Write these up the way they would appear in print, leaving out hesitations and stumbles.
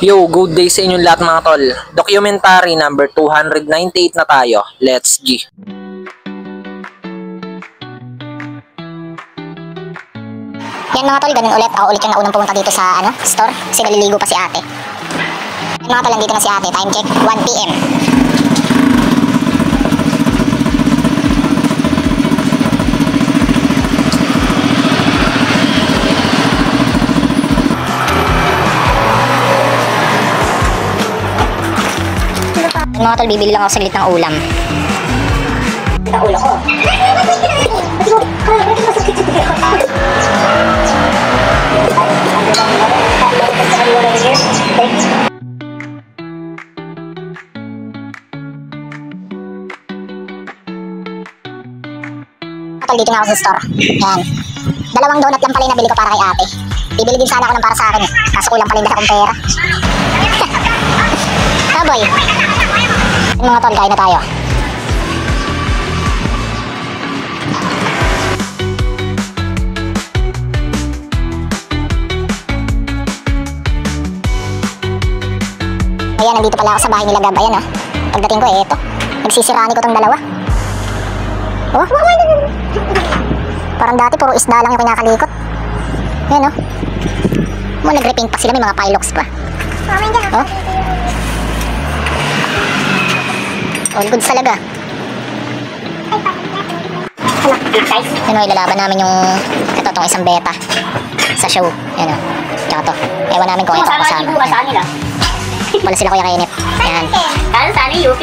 Yo, good day sa inyong lahat mga tol. Documentary number 298 na tayo. Let's G. Yan mga tol, ganun ulit. Ako ulit yung naunang pumunta dito sa store. Kasi naliligo pa si ate. Yan mga tol, nandito na si ate. Time check, 1 PM. Mga tol, bibili lang ako saglit ng ulam. Ang ulo ko. Tol, dito nga ako sa store. Yan. Dalawang donut lang pala yung nabili ko para kay ate. Bibili din sana ako ng para sa akin. Kaso kulang pala yung dala kong pera. Kaboy. Mga tol, kain na tayo. Ayan, nandito pala ako sa bahay nila Gab. Ayan pagdating ko eto. Nagsisirani ko tong dalawa. Oh. Parang dati puro isda lang yung kinakalikot. Ayan nagrepaint pa sila, may mga pilox pa. Oh. All goods talaga. Ilalaban namin yung itong isang beta sa show. Yan tsaka to. Ewan namin kung ito kasama. Wala sila Kuya Kenneth. Yan. Kala sana yung UP.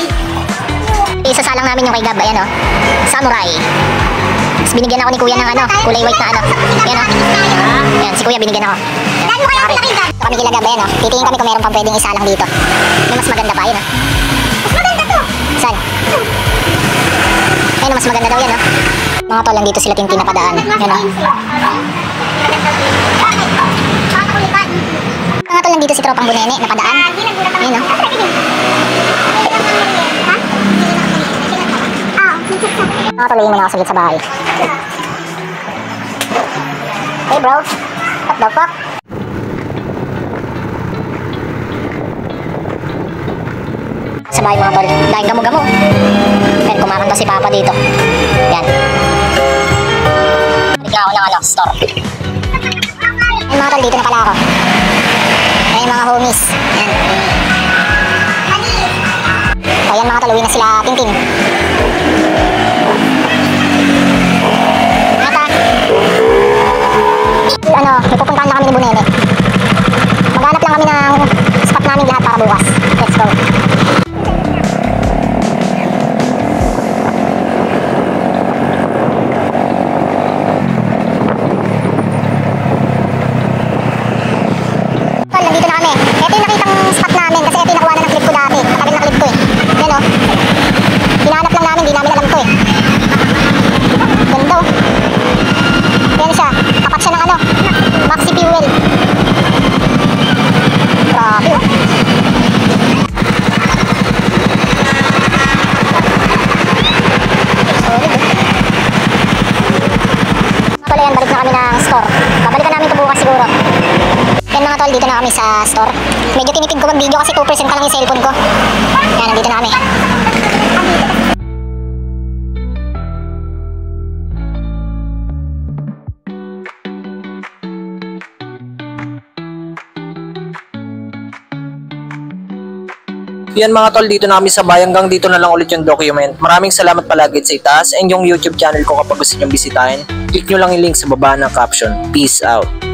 Isasalang namin yung kay Gab. Ayan Samurai. Tapos binigyan ako ni Kuya ng kulay white na Yan Yan, si Kuya binigyan ako. Kami kila Gab. Ayan titingin kami kung meron pang pwedeng isalang dito. May mas maganda pa. Yun mas maganda to. Saan? Ayun mas maganda daw yan Mga tol, lang dito sila Tintin napadaan. Yan Mga tol, lang dito si Tropang Bunene napadaan. Yan Mga tol, muna ako saglit sa bahay. Hey bro, what the fuck? Sa bahay mga tol, dahil gamo-gamo. Then kumakanta si Papa dito. Yan. Balik nga ako ng store. Ayun mga tol, dito na pala ako. Ayun mga homies. Yan. O yan mga tol, uwi na sila Tintin. May pupuntahan lang kami ni Bunene. Maghanap lang kami ng spot namin lahat para bukas. Let's go. Nandito na kami. Ito yung nakitang spot namin kasi ito yung nakuha na ng clip ko dati. Matagal na clip ko Yan hinahanap lang namin, di namin alam to Ganda Yan siya. Tapat siya ng Maxi Fuel. Grabe solid Tol, yan, balik na kami ng store. Babalikan namin ito bukas siguro. Yan mga tol, dito na kami sa store. Medyo tinipid ko mag-video kasi 2% pa lang yung cellphone ko. Yan, nandito na kami. Yan mga tol, dito na kami sa bayan. Hanggang dito na lang ulit yung document. Maraming salamat palagi sa itaas and yung YouTube channel ko kapag gusto nyo bisitahin. Click nyo lang yung link sa baba ng caption. Peace out.